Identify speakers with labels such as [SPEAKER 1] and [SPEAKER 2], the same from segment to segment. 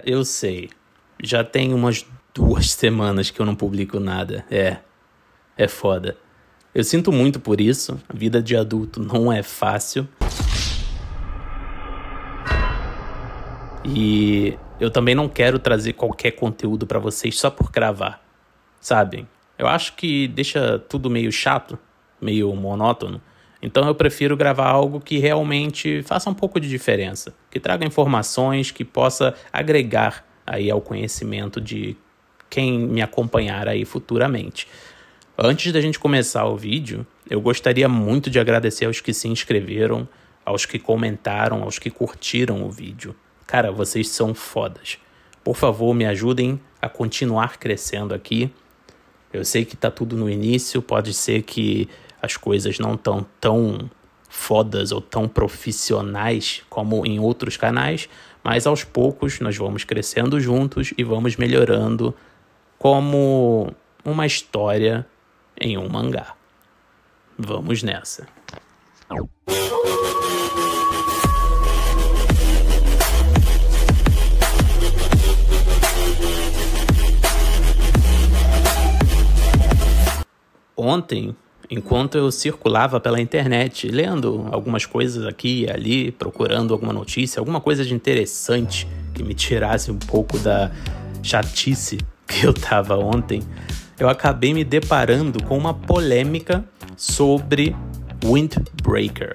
[SPEAKER 1] Eu sei. Já tem umas 2 semanas que eu não publico nada. É foda. Eu sinto muito por isso. A vida de adulto não é fácil. E eu também não quero trazer qualquer conteúdo pra vocês só por gravar, sabem? Eu acho que deixa tudo meio chato, meio monótono. Então eu prefiro gravar algo que realmente faça um pouco de diferença, que traga informações, que possa agregar aí ao conhecimento de quem me acompanhar aí futuramente. Antes da gente começar o vídeo, eu gostaria muito de agradecer aos que se inscreveram, aos que comentaram, aos que curtiram o vídeo. Cara, vocês são fodas. Por favor, me ajudem a continuar crescendo aqui. Eu sei que tá tudo no início, pode ser que as coisas não estão tão fodas ou tão profissionais como em outros canais, mas aos poucos nós vamos crescendo juntos e vamos melhorando como uma história em um mangá. Vamos nessa. Ontem, enquanto eu circulava pela internet, lendo algumas coisas aqui e ali, procurando alguma notícia, alguma coisa de interessante que me tirasse um pouco da chatice que eu tava ontem, eu acabei me deparando com uma polêmica sobre Windbreaker.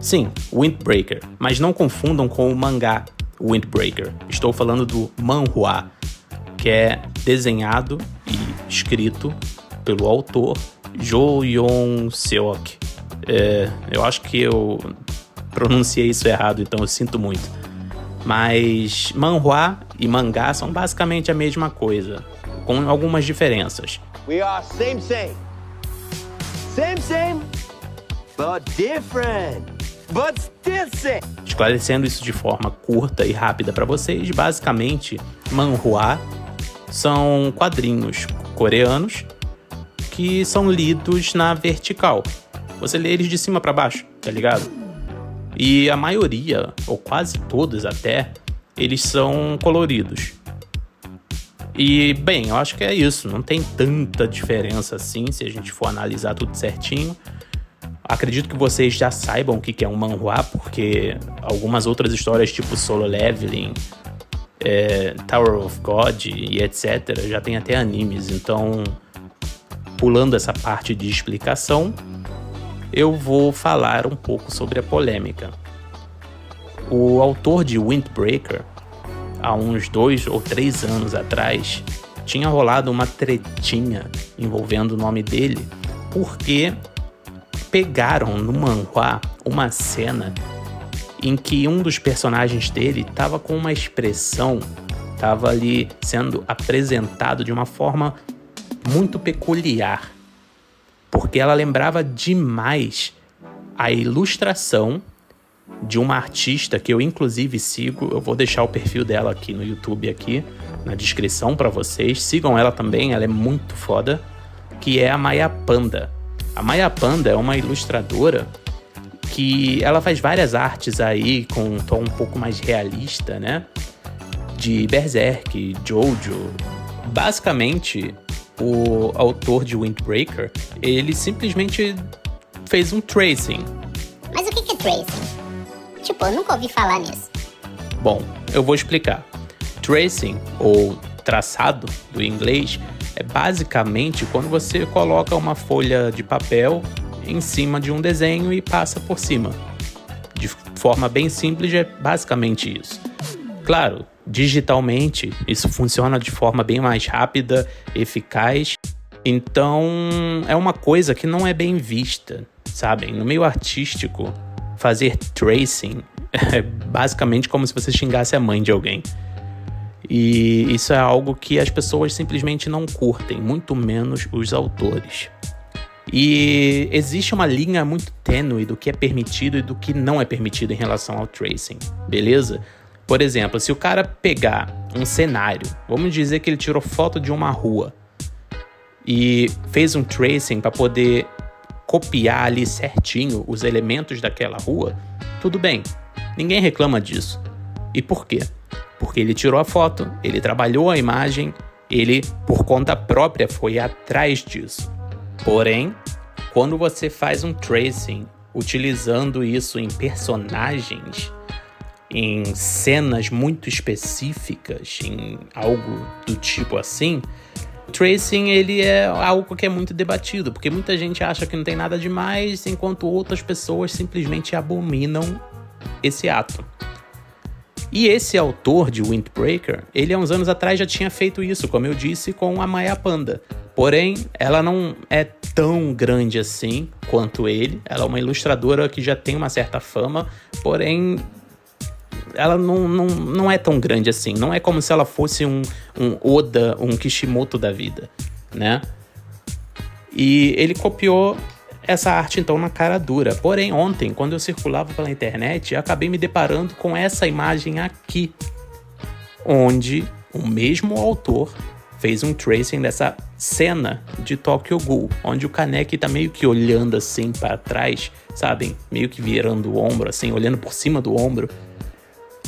[SPEAKER 1] Sim, Windbreaker, mas não confundam com o mangá Windbreaker. Estou falando do manhwa, que é desenhado e escrito pelo autor Jo Yeon-seok. Eu acho que eu pronunciei isso errado, então eu sinto muito. Mas manhwa e mangá são basicamente a mesma coisa, com algumas diferenças.
[SPEAKER 2] We are same, but different, but still same.
[SPEAKER 1] Esclarecendo isso de forma curta e rápida para vocês, basicamente, manhwa são quadrinhos coreanos que são lidos na vertical. Você lê eles de cima para baixo, tá ligado? E a maioria, ou quase todos até, eles são coloridos. E, bem, eu acho que é isso. Não tem tanta diferença assim, se a gente for analisar tudo certinho. Acredito que vocês já saibam o que é um manhwa, porque algumas outras histórias, tipo Solo Leveling, Tower of God e etc., já tem até animes. Então, pulando essa parte de explicação, eu vou falar um pouco sobre a polêmica. O autor de Windbreaker, há uns 2 ou 3 anos atrás, tinha rolado uma tretinha envolvendo o nome dele, porque pegaram no manhwa uma cena em que um dos personagens dele estava com uma expressão, estava ali sendo apresentado de uma forma muito peculiar, porque ela lembrava demais a ilustração de uma artista que eu inclusive sigo. Eu vou deixar o perfil dela aqui no YouTube, aqui na descrição para vocês. Sigam ela também, ela é muito foda, que é a Maya Panda. A Maya Panda é uma ilustradora que ela faz várias artes aí com um tom um pouco mais realista, né? De Berserk, Jojo. Basicamente, o autor de Windbreaker, ele simplesmente fez um tracing.
[SPEAKER 3] Mas o que é tracing? Tipo, eu nunca ouvi falar nisso.
[SPEAKER 1] Bom, eu vou explicar. Tracing, ou traçado do inglês, é basicamente quando você coloca uma folha de papel em cima de um desenho e passa por cima. De forma bem simples, é basicamente isso. Claro, digitalmente, isso funciona de forma bem mais rápida, eficaz. Então, é uma coisa que não é bem vista, sabem? No meio artístico, fazer tracing é basicamente como se você xingasse a mãe de alguém. E isso é algo que as pessoas simplesmente não curtem, muito menos os autores. E existe uma linha muito tênue do que é permitido e do que não é permitido em relação ao tracing, beleza? Por exemplo, se o cara pegar um cenário, vamos dizer que ele tirou foto de uma rua e fez um tracing para poder copiar ali certinho os elementos daquela rua, tudo bem, ninguém reclama disso. E por quê? porque ele tirou a foto, ele trabalhou a imagem, ele, por conta própria, foi atrás disso. Porém, quando você faz um tracing utilizando isso em personagens, em cenas muito específicas, em algo do tipo assim, o tracing ele é algo que é muito debatido, porque muita gente acha que não tem nada demais, enquanto outras pessoas simplesmente abominam esse ato. E esse autor de Windbreaker, ele há uns anos atrás já tinha feito isso, como eu disse, com a Maya Panda. Porém, ela não é tão grande assim quanto ele. Ela é uma ilustradora que já tem uma certa fama, porém, ela não é tão grande assim. Não é como se ela fosse um Oda, um Kishimoto da vida, né? E ele copiou essa arte, então, na cara dura. Porém, ontem, quando eu circulava pela internet, eu acabei me deparando com essa imagem aqui, onde o mesmo autor fez um tracing dessa cena de Tokyo Ghoul, onde o Kaneki tá meio que olhando assim para trás, sabem? Meio que virando o ombro, assim, olhando por cima do ombro.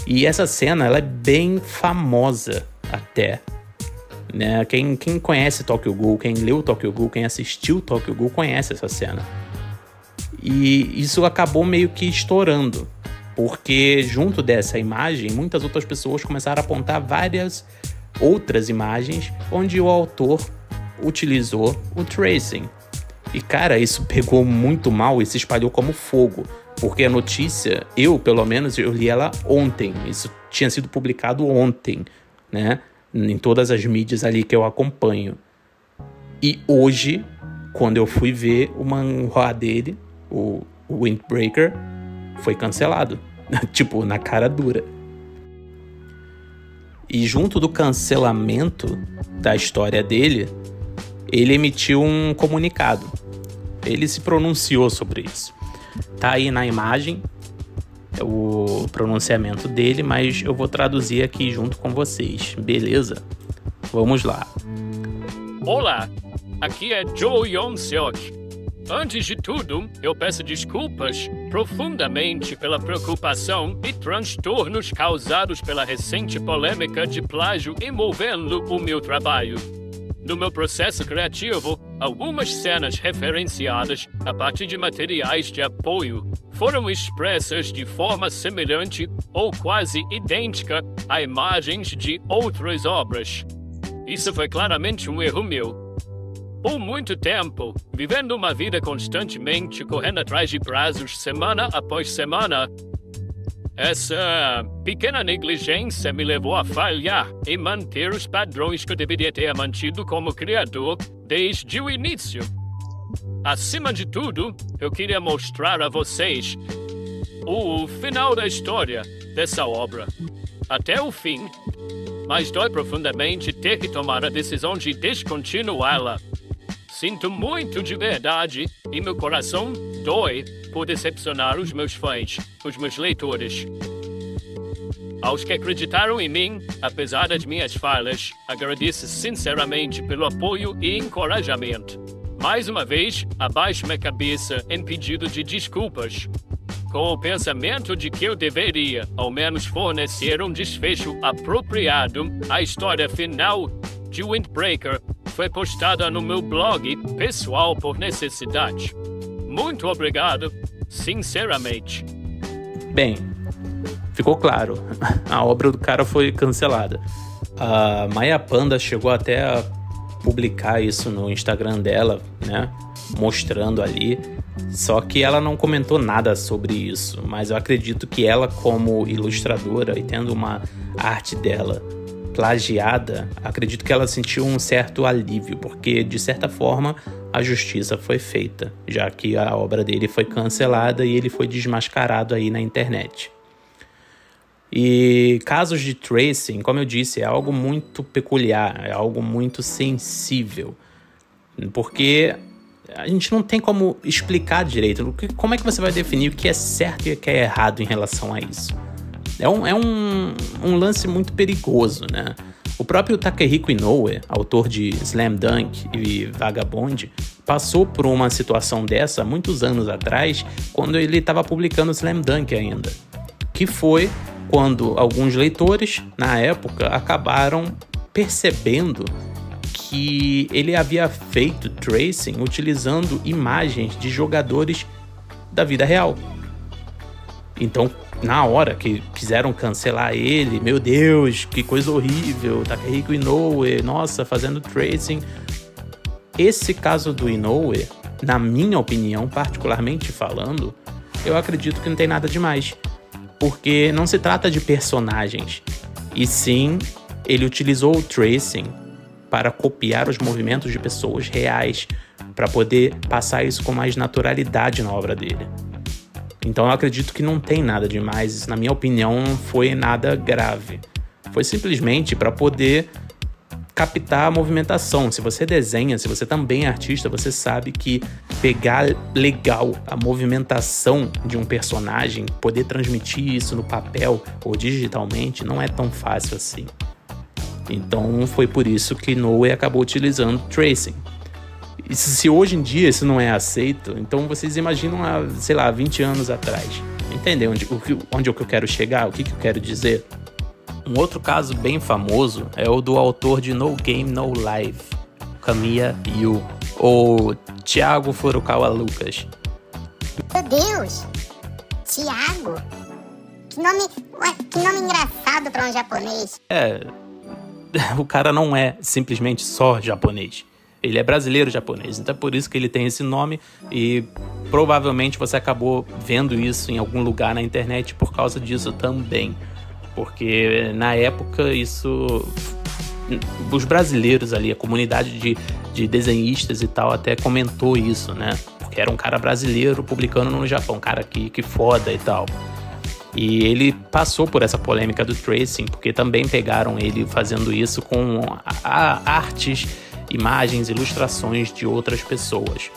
[SPEAKER 1] E essa cena, ela é bem famosa até, né? Quem conhece Tokyo Ghoul, quem leu Tokyo Ghoul, quem assistiu Tokyo Ghoul conhece essa cena. E isso acabou meio que estourando, porque junto dessa imagem, muitas outras pessoas começaram a apontar várias outras imagens onde o autor utilizou o tracing. E cara, isso pegou muito mal e se espalhou como fogo, porque a notícia, pelo menos, eu li ela ontem. Isso tinha sido publicado ontem, né? Em todas as mídias ali que eu acompanho. E hoje, quando eu fui ver o manhwa dele, o Windbreaker, foi cancelado. Tipo, na cara dura. E junto do cancelamento da história dele, ele emitiu um comunicado. Ele se pronunciou sobre isso. Tá aí na imagem o pronunciamento dele, mas eu vou traduzir aqui junto com vocês, beleza? Vamos lá.
[SPEAKER 4] Olá, aqui é Joe Yong-seok. Antes de tudo, eu peço desculpas profundamente pela preocupação e transtornos causados pela recente polêmica de plágio envolvendo o meu trabalho. No meu processo criativo, algumas cenas referenciadas a partir de materiais de apoio foram expressas de forma semelhante ou quase idêntica a imagens de outras obras. Isso foi claramente um erro meu. Por muito tempo, vivendo uma vida constantemente correndo atrás de prazos semana após semana, essa pequena negligência me levou a falhar em manter os padrões que eu deveria ter mantido como criador desde o início. Acima de tudo, eu queria mostrar a vocês o final da história dessa obra. Até o fim, mas dói profundamente ter que tomar a decisão de descontinuá-la. Sinto muito de verdade e meu coração dói por decepcionar os meus fãs, os meus leitores. Aos que acreditaram em mim, apesar das minhas falhas, agradeço sinceramente pelo apoio e encorajamento. Mais uma vez, abaixo minha cabeça em pedido de desculpas, com o pensamento de que eu deveria, ao menos, fornecer um desfecho apropriado à história final de Windbreaker. Foi postada no meu blog pessoal por necessidade. Muito obrigado, sinceramente.
[SPEAKER 1] Bem, ficou claro. A obra do cara foi cancelada. A Maya Panda chegou até a publicar isso no Instagram dela, né? Mostrando ali. Só que ela não comentou nada sobre isso. Mas eu acredito que ela, como ilustradora e tendo uma arte dela plagiada, acredito que ela sentiu um certo alívio, porque de certa forma a justiça foi feita, já que a obra dele foi cancelada e ele foi desmascarado aí na internet. E casos de tracing, como eu disse, é algo muito peculiar, é algo muito sensível, porque a gente não tem como explicar direito. Como é que você vai definir o que é certo e o que é errado em relação a isso? É um lance muito perigoso, né? O próprio Takehiko Inoue, autor de Slam Dunk e Vagabond, passou por uma situação dessa muitos anos atrás, quando ele estava publicando Slam Dunk ainda. Que foi quando alguns leitores, na época, acabaram percebendo que ele havia feito tracing utilizando imagens de jogadores da vida real. Então, na hora que quiseram cancelar ele, meu Deus, que coisa horrível, Takehiko Inoue, nossa, fazendo tracing. Esse caso do Inoue, na minha opinião, particularmente falando, eu acredito que não tem nada demais. Porque não se trata de personagens, e sim, ele utilizou o tracing para copiar os movimentos de pessoas reais, para poder passar isso com mais naturalidade na obra dele. Então eu acredito que não tem nada demais, isso, na minha opinião, não foi nada grave. Foi simplesmente para poder captar a movimentação. Se você desenha, se você também é artista, você sabe que pegar legal a movimentação de um personagem, poder transmitir isso no papel ou digitalmente, não é tão fácil assim. Então foi por isso que Inoue acabou utilizando tracing. E se hoje em dia isso não é aceito, então vocês imaginam há, 20 anos atrás. Entendeu onde eu quero chegar? O que eu quero dizer? Um outro caso bem famoso é o do autor de No Game No Life, Kamiya Yu, ou Thiago Furukawa Lucas.
[SPEAKER 3] Meu Deus! Thiago? Que nome engraçado para um japonês.
[SPEAKER 1] O cara não é simplesmente só japonês. Ele é brasileiro japonês, então é por isso que ele tem esse nome e provavelmente você acabou vendo isso em algum lugar na internet por causa disso também. Porque na época isso... Os brasileiros ali, a comunidade de desenhistas e tal até comentou isso, né? Porque era um cara brasileiro publicando no Japão, cara que foda e tal. E ele passou por essa polêmica do tracing, porque também pegaram ele fazendo isso com artes, imagens, ilustrações de outras pessoas.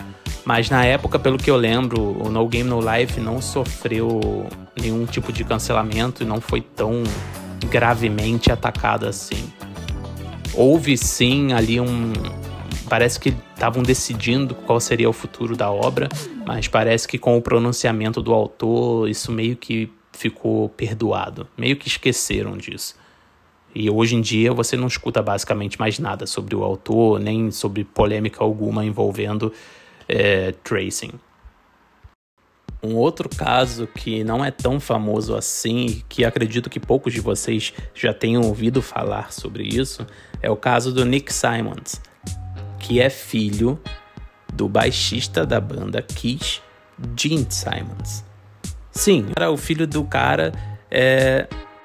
[SPEAKER 1] Mas na época, pelo que eu lembro, o No Game No Life não sofreu nenhum tipo de cancelamento e não foi tão gravemente atacado assim. Houve sim ali parece que estavam decidindo qual seria o futuro da obra, mas parece que com o pronunciamento do autor, isso meio que ficou perdoado. Meio que esqueceram disso. E hoje em dia você não escuta basicamente mais nada sobre o autor, nem sobre polêmica alguma envolvendo tracing. Um outro caso que não é tão famoso assim, que acredito que poucos de vocês já tenham ouvido falar sobre isso, é o caso do Nick Simons, que é filho do baixista da banda Kiss, Gene Simons. Sim, o filho do cara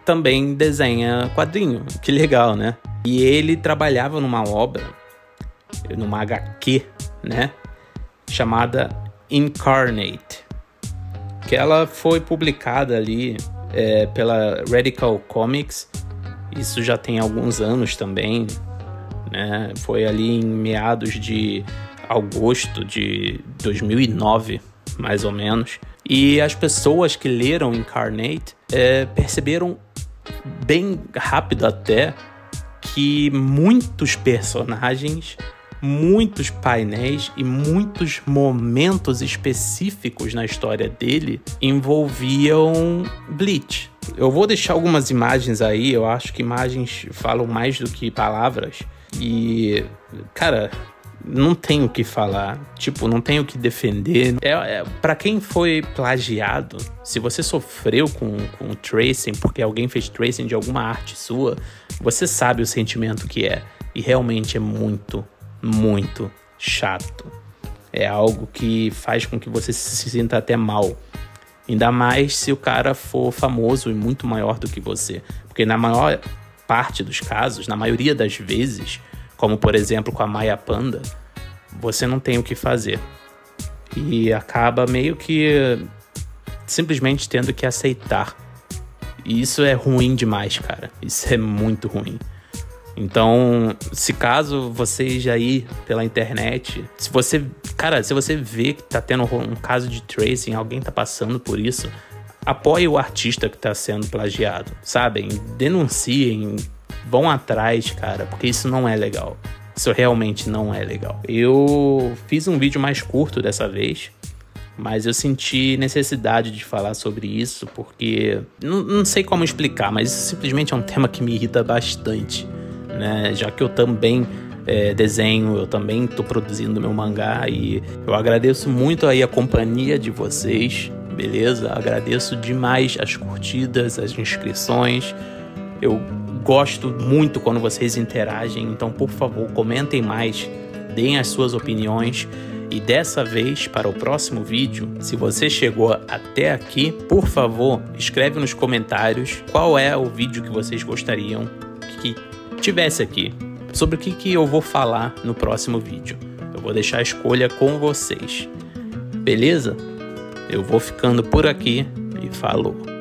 [SPEAKER 1] também desenha quadrinho, que legal, né? E ele trabalhava numa obra, numa HQ, né? Chamada Incarnate, que ela foi publicada ali pela Radical Comics. Isso já tem alguns anos também, né? Foi ali em meados de agosto de 2009, mais ou menos. E as pessoas que leram Incarnate perceberam bem rápido até que muitos personagens, muitos painéis e muitos momentos específicos na história dele envolviam Bleach. Eu vou deixar algumas imagens aí, eu acho que imagens falam mais do que palavras. E, cara, não tenho o que falar, não tenho o que defender. Pra quem foi plagiado, se você sofreu com tracing, porque alguém fez tracing de alguma arte sua, você sabe o sentimento que é. E realmente é muito, muito chato. É algo que faz com que você se sinta até mal. Ainda mais se o cara for famoso e muito maior do que você. Porque na maior parte dos casos, na maioria das vezes, como por exemplo com a Maya Panda, você não tem o que fazer. E acaba meio que simplesmente tendo que aceitar. E isso é ruim demais, cara. Isso é muito ruim. Então, se caso vocês aí pela internet, se você vê que tá tendo um caso de tracing, alguém tá passando por isso, apoie o artista que tá sendo plagiado, sabem? Denunciem, vão atrás, cara, porque isso não é legal. Isso realmente não é legal. Eu fiz um vídeo mais curto dessa vez, mas eu senti necessidade de falar sobre isso porque não sei como explicar, mas isso simplesmente é um tema que me irrita bastante, né? Já que eu também desenho, eu também estou produzindo meu mangá e eu agradeço muito aí a companhia de vocês, beleza? Agradeço demais as curtidas, as inscrições. Eu gosto muito quando vocês interagem, então por favor comentem mais, deem as suas opiniões. E dessa vez, para o próximo vídeo, se você chegou até aqui, por favor, escreve nos comentários qual é o vídeo que vocês gostariam que tivesse aqui. Sobre o que eu vou falar no próximo vídeo. Eu vou deixar a escolha com vocês. Beleza? Eu vou ficando por aqui e falou.